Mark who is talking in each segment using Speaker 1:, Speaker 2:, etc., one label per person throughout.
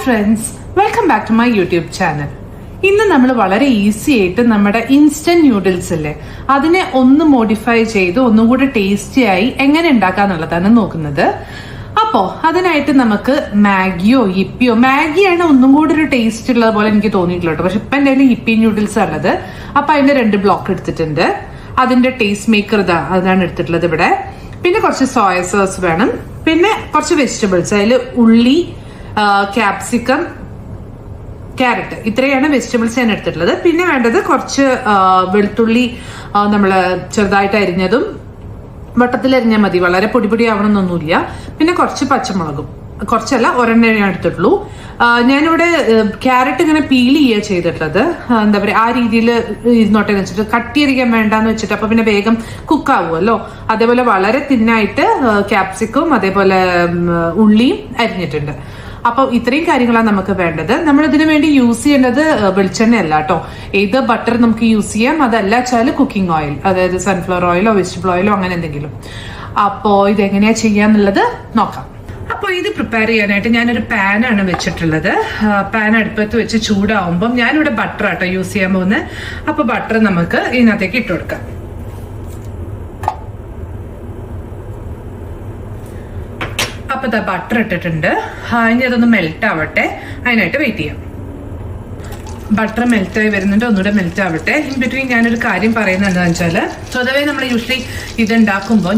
Speaker 1: Friends, welcome back to my YouTube channel. ഇന്ന് നമ്മൾ വളരെ ഈസി ആയിട്ട് നമ്മുടെ ഇൻസ്റ്റന്റ് ന്യൂഡിൽസ് ഇല്ലേ, അതിനെ ഒന്ന് മോഡിഫൈ ചെയ്ത് ഒന്നുകൂടി ടേസ്റ്റി ആയി എങ്ങനെ ഉണ്ടാക്കാന്നുള്ളതാണ് നോക്കുന്നത്. അപ്പോ അതിനായിട്ട് നമുക്ക് മാഗിയോ യിപ്പിയോ, മാഗിയാണ് ഒന്നും കൂടി ഒരു ടേസ്റ്റ് ഉള്ളത് പോലെ എനിക്ക് തോന്നിയിട്ടുള്ളത്. പക്ഷെ ഇപ്പൊ എന്റെ കയ്യിൽ യിപ്പി ന്യൂഡിൽസ് ഉള്ളത്. അപ്പൊ അതിന്റെ 2 ബ്ലോക്ക് എടുത്തിട്ടുണ്ട്. അതിന്റെ ടേസ്റ്റ് മേക്കർ അതാണ് എടുത്തിട്ടുള്ളത് ഇവിടെ. പിന്നെ കുറച്ച് സോയ സോസ് വേണം. പിന്നെ കുറച്ച് വെജിറ്റബിൾസ്, അതിൽ ഉള്ളി, ക്യാപ്സിക്കം, ക്യാരറ്റ്, ഇത്രയാണ് വെജിറ്റബിൾസ് ഞാൻ എടുത്തിട്ടുള്ളത്. പിന്നെ വേണ്ടത് കുറച്ച് വെളുത്തുള്ളി നമ്മള് ചെറുതായിട്ട് അരിഞ്ഞതും, വട്ടത്തിൽ അരിഞ്ഞാൽ മതി, വളരെ പൊടി ആവണമെന്നൊന്നുമില്ല. പിന്നെ കുറച്ച് പച്ചമുളകും, കുറച്ചല്ല ഒരെണ്ണ ഞാൻ എടുത്തിട്ടുള്ളൂ. ഞാനിവിടെ ക്യാരറ്റ് ഇങ്ങനെ പീൽ ചെയ്യുക ചെയ്തിട്ടുള്ളത്. എന്താ പറയുക, ആ രീതിയിൽ ഇരുന്നോട്ടെ എന്ന് വെച്ചിട്ട്, കട്ടിയരിക്കാൻ വേണ്ടാന്ന് വെച്ചിട്ട്, അപ്പൊ പിന്നെ വേഗം കുക്കാവുമല്ലോ. അതേപോലെ വളരെ തിന്നായിട്ട് ക്യാപ്സിക്കും അതേപോലെ ഉള്ളിയും അരിഞ്ഞിട്ടുണ്ട്. അപ്പൊ ഇത്രയും കാര്യങ്ങളാണ് നമുക്ക് വേണ്ടത്. നമ്മൾ ഇതിനു വേണ്ടി യൂസ് ചെയ്യേണ്ടത് വെളിച്ചെണ്ണ അല്ല കേട്ടോ. ഏത് ബട്ടർ നമുക്ക് യൂസ് ചെയ്യാം, അതല്ല വെച്ചാൽ കുക്കിംഗ് ഓയിൽ, അതായത് സൺഫ്ലവർ ഓയിലോ വെജിറ്റബിൾ ഓയിലോ അങ്ങനെ എന്തെങ്കിലും. അപ്പോ ഇതെങ്ങനെയാ ചെയ്യാന്നുള്ളത് നോക്കാം. അപ്പോൾ ഇത് പ്രിപ്പയർ ചെയ്യാനായിട്ട് ഞാനൊരു പാനാണ് വെച്ചിട്ടുള്ളത്. പാൻ അടുപ്പത്ത് വെച്ച് ചൂടാവുമ്പം ഞാനിവിടെ ബട്ടർ ആട്ടോ യൂസ് ചെയ്യാൻ പോകുന്നത്. അപ്പൊ ബട്ടർ നമുക്ക് ഇതിനകത്തേക്ക് ഇട്ട് കൊടുക്കാം. അപ്പൊ ഇതാ ബട്ടർ ഇട്ടിട്ടുണ്ട്. ഇനി അതൊന്ന് മെൽറ്റ് ആവട്ടെ, അതിനായിട്ട് വെയിറ്റ് ചെയ്യാം. ബട്ടർ മെൽറ്റായി വരുന്നുണ്ട്, ഒന്നുകൂടെ മെൽറ്റ് ആവട്ടെ. ഇൻ ബിറ്റ്വീൻ ഞാനൊരു കാര്യം പറയുന്നത് എന്താണെന്ന് വെച്ചാൽ, സ്വതവേ നമ്മൾ യൂഷ്വലി ഇത് ഉണ്ടാക്കുമ്പോൾ,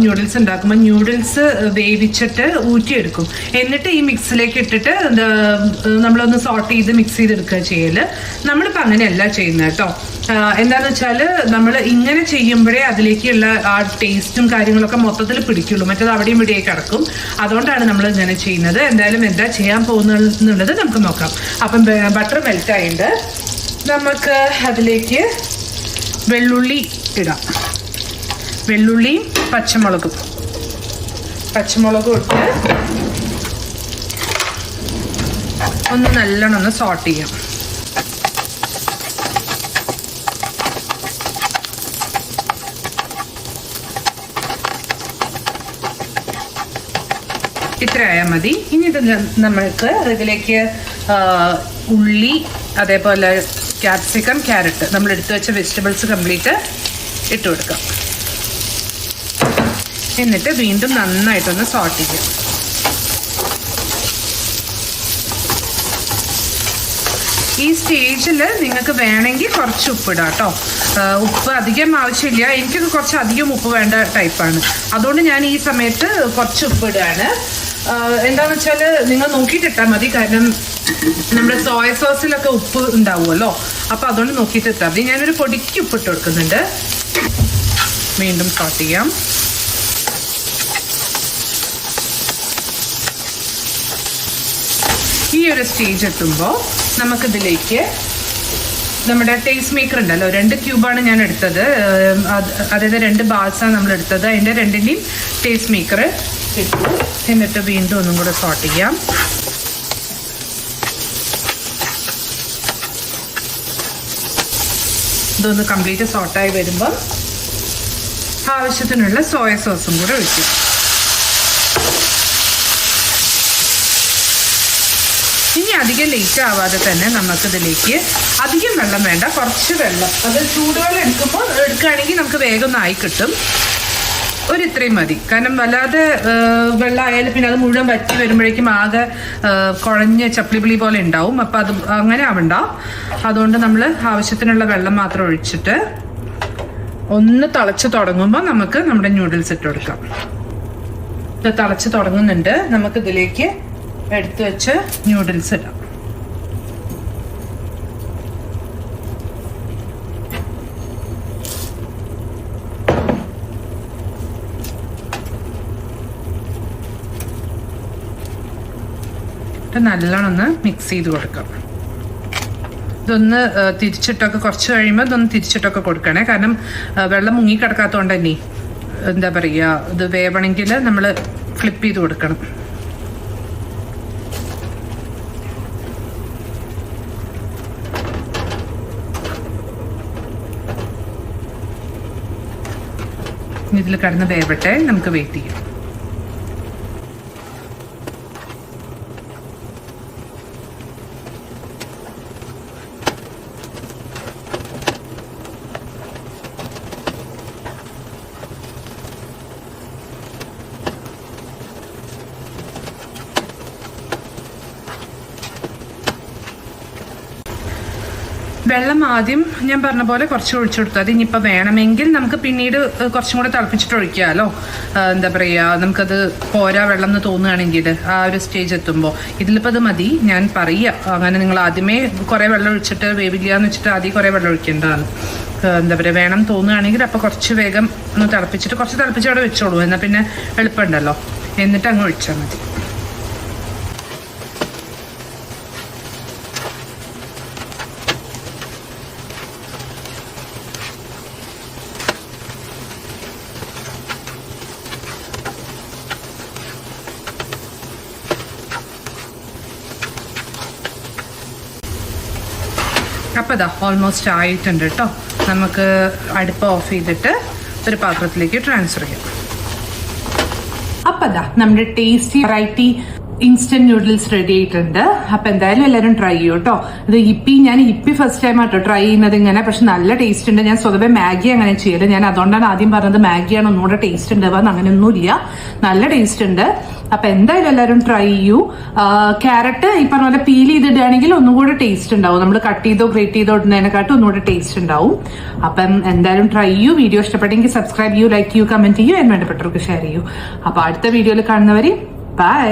Speaker 1: ന്യൂഡിൽസ് വേവിച്ചിട്ട് ഊറ്റിയെടുക്കും. എന്നിട്ട് ഈ മിക്സിലേക്ക് ഇട്ടിട്ട് നമ്മളൊന്ന് സോട്ട് ചെയ്ത് മിക്സ് ചെയ്തെടുക്കുക ചെയ്യല്. നമ്മളിപ്പോൾ അങ്ങനെയല്ല ചെയ്യുന്നത് കേട്ടോ. എന്താണെന്ന് വെച്ചാൽ, നമ്മൾ ഇങ്ങനെ ചെയ്യുമ്പോഴേ അതിലേക്കുള്ള ആ ടേസ്റ്റും കാര്യങ്ങളൊക്കെ മൊത്തത്തിൽ പിടിക്കുള്ളൂ. മറ്റേത് അവിടെയും ഇവിടെയും കിടക്കും. അതുകൊണ്ടാണ് നമ്മൾ ഇങ്ങനെ ചെയ്യുന്നത്. എന്തായാലും എന്താ ചെയ്യാൻ പോകുന്നുള്ളത് നമുക്ക് നോക്കാം. അപ്പം ബട്ടർ മെൽറ്റ് ആയിട്ട് നമുക്ക് അതിലേക്ക് വെള്ളുള്ളി ഇടാം. വെള്ളുള്ളിയും പച്ചമുളകും ഇട്ട് ഒന്ന് നല്ലോണം ഒന്ന് സോട്ട് ചെയ്യാം. ഇത്ര ആയാൽ മതി. ഇനി ഇത് നമ്മൾക്ക് ഇതിലേക്ക് ഉള്ളി, അതേപോലെ ക്യാപ്സിക്കം, ക്യാരറ്റ്, നമ്മൾ എടുത്തു വെച്ച വെജിറ്റബിൾസ് കംപ്ലീറ്റ് ഇട്ട് കൊടുക്കാം. എന്നിട്ട് വീണ്ടും നന്നായിട്ടൊന്ന് സോട്ട് ചെയ്യാം. ഈ സ്റ്റേജിൽ നിങ്ങൾക്ക് വേണമെങ്കിൽ കുറച്ച് ഉപ്പിടാം കേട്ടോ. ഉപ്പ് അധികം ആവശ്യമില്ല. എനിക്കൊക്കെ കുറച്ച് അധികം ഉപ്പ് വേണ്ട ടൈപ്പാണ്. അതുകൊണ്ട് ഞാൻ ഈ സമയത്ത് കുറച്ച് ഉപ്പിടുകയാണ്. എന്താന്ന് വെച്ചാൽ നിങ്ങൾ നോക്കിയിട്ടിട്ടാൽ മതി. കാരണം നമ്മുടെ സോയ സോസിലൊക്കെ ഉപ്പ് ഉണ്ടാവുമല്ലോ. അപ്പൊ അതുകൊണ്ട് നോക്കിയിട്ടിട്ടാൽ മതി. ഞാനൊരു പൊടിക്ക് ഉപ്പിട്ട് കൊടുക്കുന്നുണ്ട്. വീണ്ടും സോട്ട് ചെയ്യാം. ഈ ഒരു സ്റ്റേജ് എത്തുമ്പോൾ നമുക്കിതിലേക്ക് നമ്മുടെ ടേസ്റ്റ് മേക്കർ ഉണ്ടല്ലോ, 2 ക്യൂബാണ് ഞാൻ എടുത്തത്. അതായത് 2 ബാൾസാണ് നമ്മൾ എടുത്തത്. അതിൻ്റെ 2ൻ്റെയും ടേസ്റ്റ് മേക്കർ ഇട്ടു. എന്നിട്ട് വീണ്ടും ഒന്നും കൂടെ സോട്ട് ചെയ്യാം. ഇതൊന്ന് കംപ്ലീറ്റ് സോട്ടായി വരുമ്പോൾ ആവശ്യത്തിനുള്ള സോയ സോസും കൂടെ ഒഴിക്കും. ഇനി അധികം ലേറ്റ് ആവാതെ തന്നെ നമുക്കിതിലേക്ക് അധികം വെള്ളം വേണ്ട, കുറച്ച് വെള്ളം, അത് ചൂടുവെള്ളം എടുക്കുകയാണെങ്കിൽ നമുക്ക് വേഗം ഒന്ന് ആയി കിട്ടും. ഇത്രയും മതി. കാരണം വല്ലാതെ വെള്ളം ആയാലും പിന്നെ അത് മുഴുവൻ വറ്റി വരുമ്പോഴേക്കും ആകെ കുഴഞ്ഞ ചപ്പിളിപ്പിളി പോലെ ഉണ്ടാവും. അപ്പം അത് അങ്ങനെ ആവണ്ട. അതുകൊണ്ട് നമ്മൾ ആവശ്യത്തിനുള്ള വെള്ളം മാത്രം ഒഴിച്ചിട്ട് ഒന്ന് തിളച്ച് തുടങ്ങുമ്പോൾ നമുക്ക് നമ്മുടെ ന്യൂഡിൽസ് ഇട്ട് കൊടുക്കാം. ഇത് തിളച്ച് തുടങ്ങുന്നുണ്ട്. നമുക്കിതിലേക്ക് എടുത്തു വെച്ച് ന്യൂഡിൽസ് ഇടാം. നല്ലോണം ഒന്ന് മിക്സ് ചെയ്ത് കൊടുക്കാം. ഇതൊന്ന് തിരിച്ചിട്ടൊക്കെ കുറച്ച് കഴിയുമ്പോൾ ഇതൊന്ന് തിരിച്ചിട്ടൊക്കെ കൊടുക്കണേ. കാരണം വെള്ളം മുങ്ങിക്കിടക്കാത്തതുകൊണ്ട് തന്നെ എന്താ പറയുക, ഇത് വേവണമെങ്കിൽ നമ്മൾ ഫ്ലിപ്പ് ചെയ്ത് കൊടുക്കണം. ഇതിൽ കിടന്ന് വേവട്ടെ, നമുക്ക് വെയിറ്റ് ചെയ്യാം. വെള്ളം ആദ്യം ഞാൻ പറഞ്ഞ പോലെ കുറച്ച് ഒഴിച്ചു കൊടുത്തു. അത് ഇനിയിപ്പോൾ വേണമെങ്കിൽ നമുക്ക് പിന്നീട് കുറച്ചും കൂടെ തിളപ്പിച്ചിട്ട് ഒഴിക്കാമല്ലോ. എന്താ പറയുക, നമുക്കത് പോരാ വെള്ളം എന്ന് തോന്നുകയാണെങ്കിൽ ആ ഒരു സ്റ്റേജ് എത്തുമ്പോൾ. ഇതിലിപ്പോൾ അത് മതി. ഞാൻ പറയുക, അങ്ങനെ നിങ്ങൾ ആദ്യമേ കുറേ വെള്ളം ഒഴിച്ചിട്ട് വേവില്ല എന്ന് വെച്ചിട്ട് ആദ്യം കുറേ വെള്ളം ഒഴിക്കേണ്ടതാണ്. എന്താ പറയുക, വേണം തോന്നുകയാണെങ്കിൽ അപ്പോൾ കുറച്ച് വേഗം ഒന്ന് തിളപ്പിച്ചിട്ട് കുറച്ച് തിളപ്പിച്ച് അവിടെ വെച്ചോളൂ. എന്നാൽ പിന്നെ എളുപ്പമുണ്ടല്ലോ. എന്നിട്ട് അങ്ങ് ഒഴിച്ചാൽ മതി. അപ്പോൾ ഇതാ ഓൾമോസ്റ്റ് ആയിട്ടുണ്ട് കേട്ടോ. നമുക്ക് അടുപ്പ് ഓഫ് ചെയ്തിട്ട് ഒരു പാത്രത്തിലേക്ക് ട്രാൻസ്ഫർ ചെയ്യാം. അപ്പോൾ ഇതാ നമ്മുടെ tasty variety instant noodles ready ആയിട്ടുണ്ട്. അപ്പൊ എന്തായാലും എല്ലാവരും ട്രൈ ചെയ്യൂ കേട്ടോ. ഇത് ഞാൻ ഇപ്പി ഫസ്റ്റ് ടൈം ആട്ടോ ട്രൈ ചെയ്യുന്നത് ഇങ്ങനെ. പക്ഷെ നല്ല ടേസ്റ്റ് ഉണ്ട്. ഞാൻ സ്വതവേ മാഗി അങ്ങനെ ചെയ്യല്. ഞാൻ അതുകൊണ്ടാണ് ആദ്യം പറഞ്ഞത് മാഗിയാണ് ഒന്നുകൂടെ ടേസ്റ്റ് ഉണ്ടാവുക. അങ്ങനെയൊന്നുമില്ല, നല്ല ടേസ്റ്റ് ഉണ്ട്. അപ്പൊ എന്തായാലും എല്ലാവരും ട്രൈ ചെയ്യൂ. ക്യാരറ്റ് ഈ പറഞ്ഞ പോലെ പീൽ ചെയ്തിടുകയാണെങ്കിൽ ഒന്നുകൂടെ ടേസ്റ്റ് ഉണ്ടാവും. നമ്മൾ കട്ട് ചെയ്തോ ഗ്രേറ്റ് ചെയ്തോ ഇടുന്നതിനെക്കാട്ടും ഒന്നുകൂടെ ടേസ്റ്റ് ഉണ്ടാവും. അപ്പം എന്തായാലും ട്രൈ ചെയ്യൂ. വീഡിയോ ഇഷ്ടപ്പെട്ടെങ്കിൽ സബ്സ്ക്രൈബ് ചെയ്യൂ, ലൈക്ക് ചെയ്യൂ, കമന്റ് ചെയ്യൂ, വേണ്ടപ്പെട്ടവർക്ക് ഷെയർ ചെയ്യൂ. അപ്പൊ അടുത്ത വീഡിയോയിൽ കാണുന്നവരെ ബൈ.